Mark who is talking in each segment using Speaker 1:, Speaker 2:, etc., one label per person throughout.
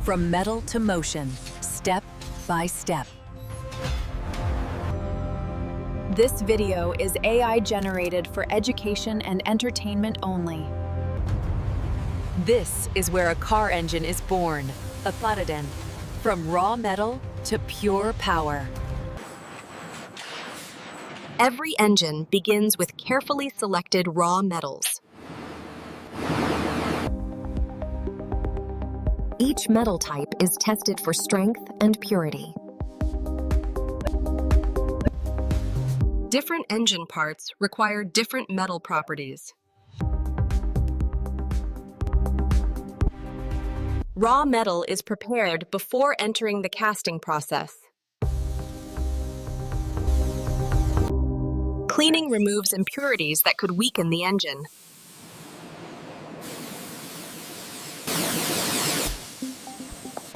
Speaker 1: From metal to motion, step by step. This video is AI generated for education and entertainment only. This is where a car engine is born, a pistons, from raw metal to pure power.
Speaker 2: Every engine begins with carefully selected raw metals. Each metal type is tested for strength and purity. Different engine parts require different metal properties. Raw metal is prepared before entering the casting process. Cleaning removes impurities that could weaken the engine.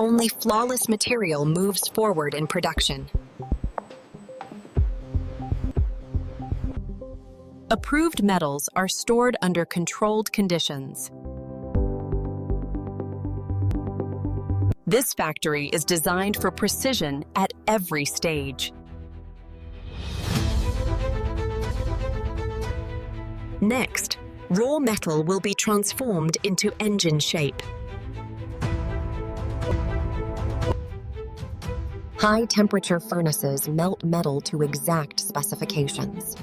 Speaker 2: Only flawless material moves forward in production. Approved metals are stored under controlled conditions. This factory is designed for precision at every stage. Next, raw metal will be transformed into engine shape. High-temperature furnaces melt metal to exact specifications.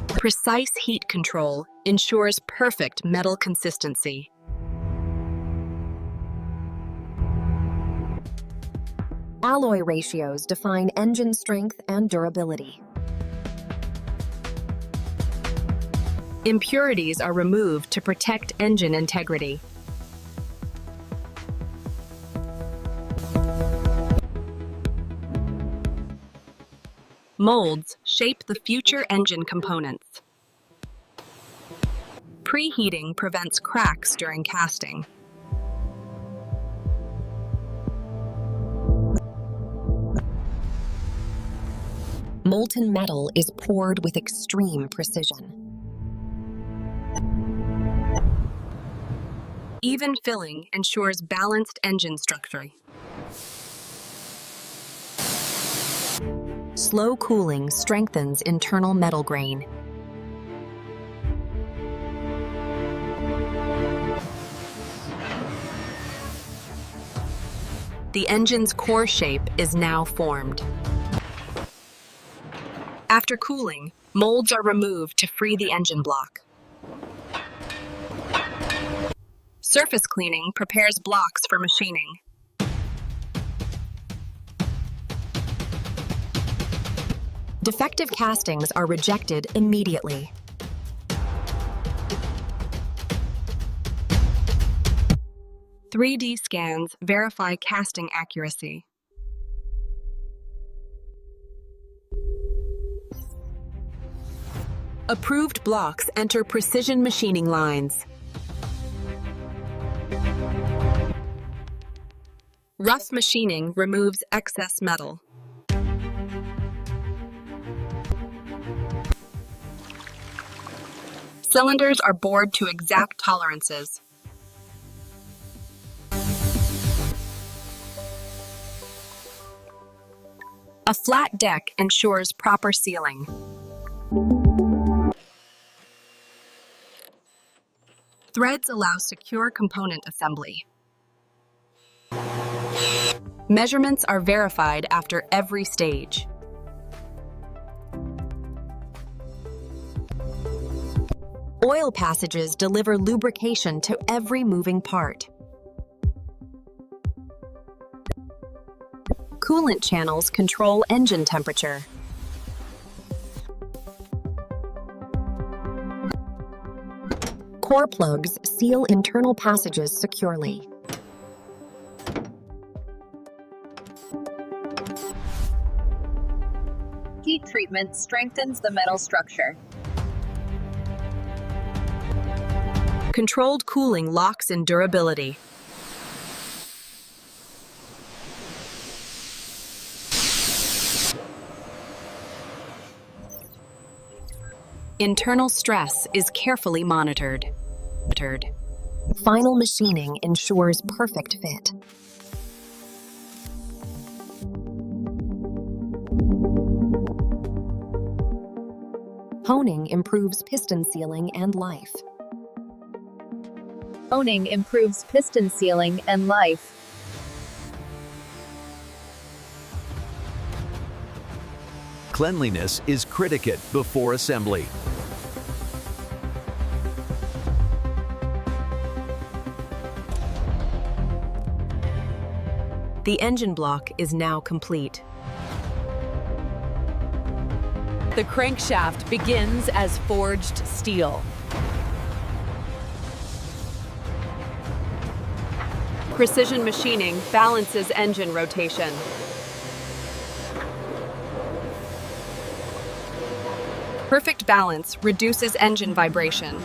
Speaker 2: Precise heat control ensures perfect metal consistency. Alloy ratios define engine strength and durability. Impurities are removed to protect engine integrity. Molds shape the future engine components. Preheating prevents cracks during casting. Molten metal is poured with extreme precision. Even filling ensures balanced engine structure. Slow cooling strengthens internal metal grain. The engine's core shape is now formed. After cooling, molds are removed to free the engine block. Surface cleaning prepares blocks for machining. Defective castings are rejected immediately. (3D) scans verify casting accuracy. Approved blocks enter precision machining lines. Rough machining removes excess metal. Cylinders are bored to exact tolerances. A flat deck ensures proper sealing. Threads allow secure component assembly. Measurements are verified after every stage. Oil passages deliver lubrication to every moving part. Coolant channels control engine temperature. Core plugs seal internal passages securely.
Speaker 3: Heat treatment strengthens the metal structure.
Speaker 2: Controlled cooling locks in durability. Internal stress is carefully monitored. Final machining ensures perfect fit. Honing improves piston sealing and life.
Speaker 3: Honing improves piston sealing and life.
Speaker 4: Cleanliness is critical before assembly.
Speaker 2: The engine block is now complete.
Speaker 1: The crankshaft begins as forged steel. Precision machining balances engine rotation.
Speaker 5: Perfect balance reduces engine vibration.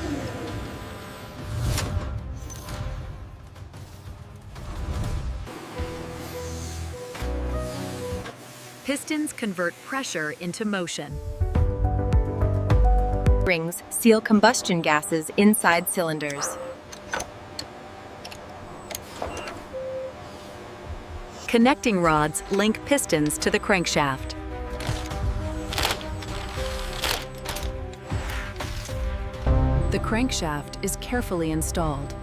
Speaker 1: Pistons convert pressure into motion.
Speaker 2: Rings seal combustion gases inside cylinders.
Speaker 1: Connecting rods link pistons to the crankshaft. The crankshaft is carefully installed.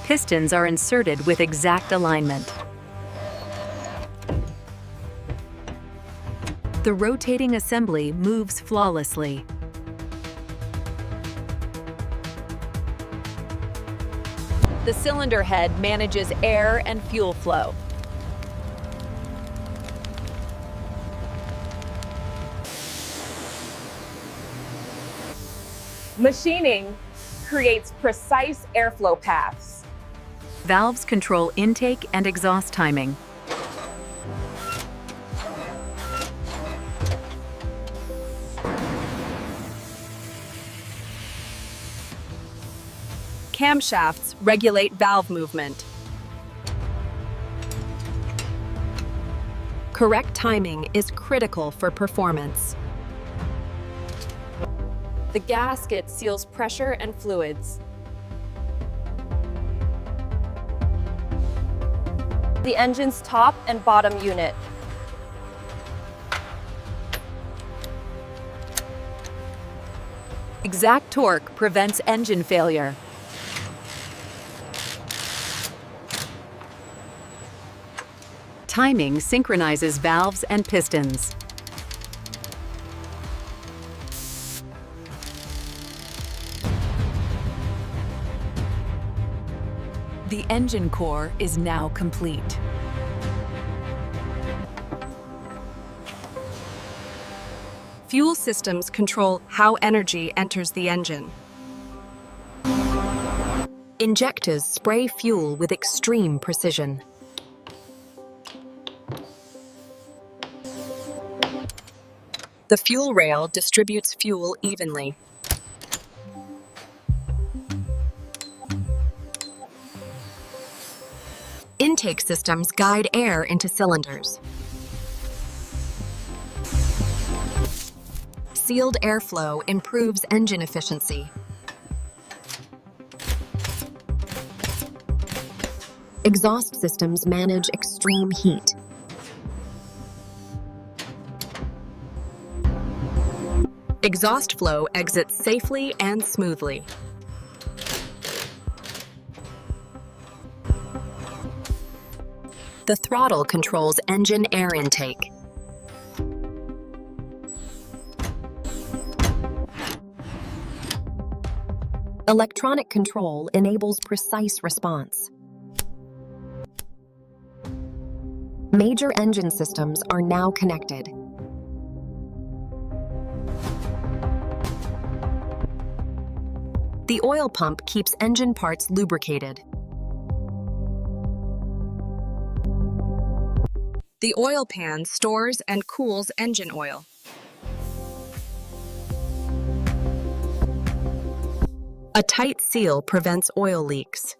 Speaker 1: Pistons are inserted with exact alignment. The rotating assembly moves flawlessly. The cylinder head manages air and fuel flow.
Speaker 5: Machining creates precise airflow paths.
Speaker 1: Valves control intake and exhaust timing.
Speaker 5: Camshafts regulate valve movement.
Speaker 2: Correct timing is critical for performance.
Speaker 5: The gasket seals pressure and fluids. The engine's top and bottom unit.
Speaker 1: Exact torque prevents engine failure. Timing synchronizes valves and pistons. The engine core is now complete.
Speaker 5: Fuel systems control how energy enters the engine.
Speaker 2: Injectors spray fuel with extreme precision. The fuel rail distributes fuel evenly. Intake systems guide air into cylinders. Sealed airflow improves engine efficiency. Exhaust systems manage extreme heat. Exhaust flow exits safely and smoothly. The throttle controls engine air intake. Electronic control enables precise response. Major engine systems are now connected. The oil pump keeps engine parts lubricated.
Speaker 5: The oil pan stores and cools engine oil.
Speaker 2: A tight seal prevents oil leaks.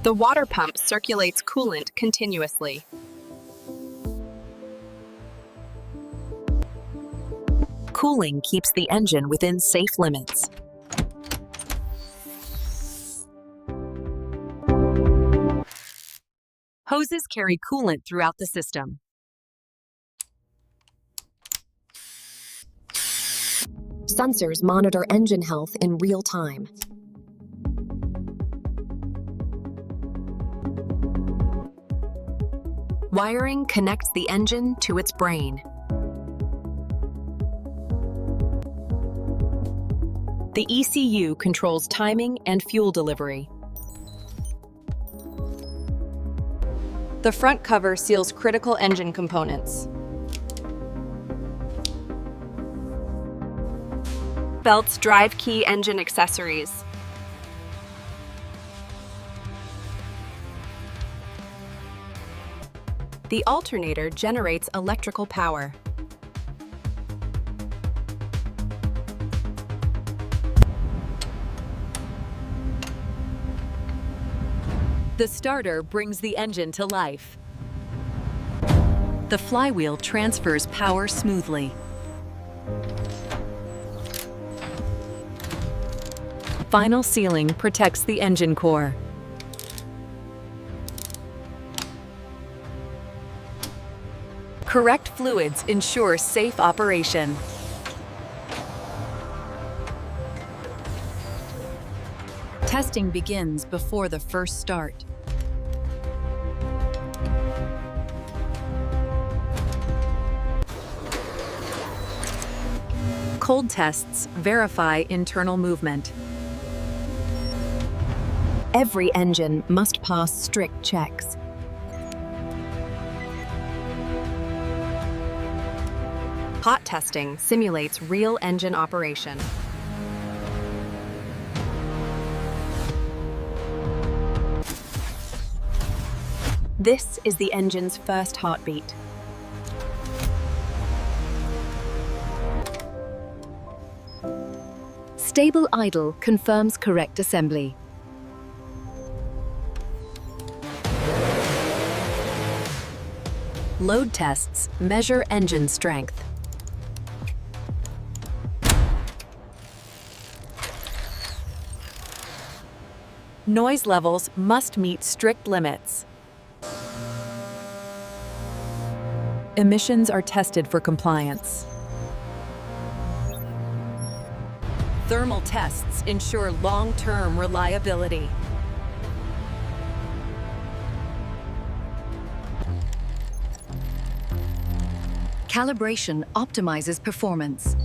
Speaker 5: The water pump circulates coolant continuously.
Speaker 2: Cooling keeps the engine within safe limits. Hoses carry coolant throughout the system. Sensors monitor engine health in real time. Wiring connects the engine to its brain. The ECU controls timing and fuel delivery.
Speaker 5: The front cover seals critical engine components. Belts drive key engine accessories. The alternator generates electrical power.
Speaker 1: The starter brings the engine to life. The flywheel transfers power smoothly. Final sealing protects the engine core. Correct fluids ensure safe operation. Testing begins before the first start. Cold tests verify internal movement.
Speaker 2: Every engine must pass strict checks.
Speaker 5: Hot testing simulates real engine operation.
Speaker 2: This is the engine's first heartbeat.
Speaker 1: Stable idle confirms correct assembly. Load tests measure engine strength. Noise levels must meet strict limits. Emissions are tested for compliance. Thermal tests ensure long-term reliability. Calibration optimizes performance.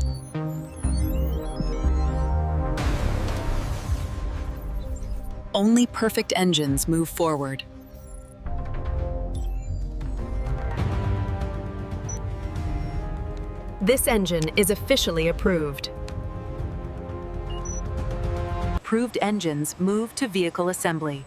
Speaker 1: Only perfect engines move forward.
Speaker 2: This engine is officially approved.
Speaker 1: Approved engines move to vehicle assembly.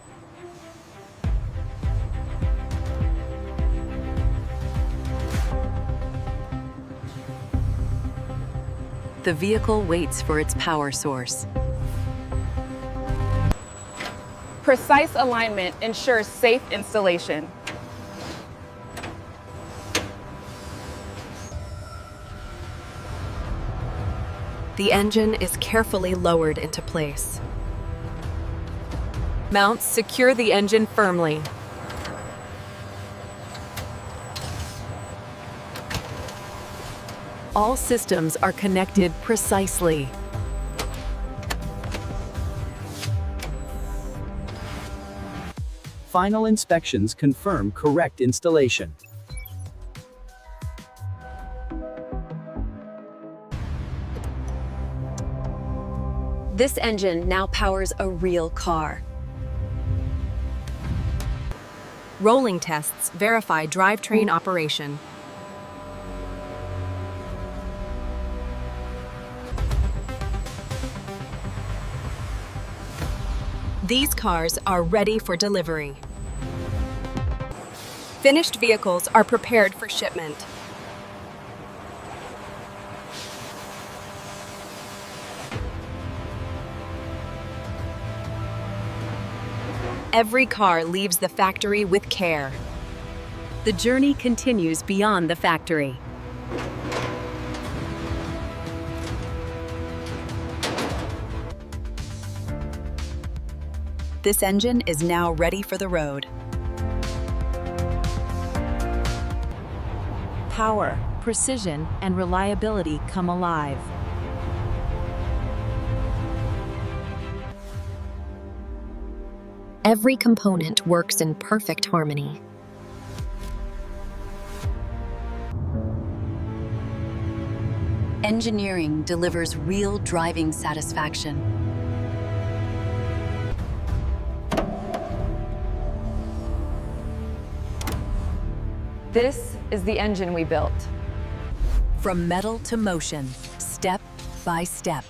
Speaker 1: The vehicle waits for its power source.
Speaker 6: Precise alignment ensures safe installation.
Speaker 5: The engine is carefully lowered into place.
Speaker 1: Mounts secure the engine firmly. All systems are connected precisely.
Speaker 7: Final inspections confirm correct installation.
Speaker 5: This engine now powers a real car. Rolling tests verify drivetrain operation. These cars are ready for delivery. Finished vehicles are prepared for shipment. Every car leaves the factory with care.
Speaker 1: The journey continues beyond the factory.
Speaker 2: This engine is now ready for the road.
Speaker 8: Power, precision, and reliability come alive.
Speaker 3: Every component works in perfect harmony.
Speaker 1: Engineering delivers real driving satisfaction.
Speaker 9: This is the engine we built.
Speaker 1: From metal to motion, step by step.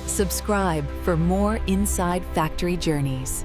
Speaker 1: Subscribe for more inside factory journeys.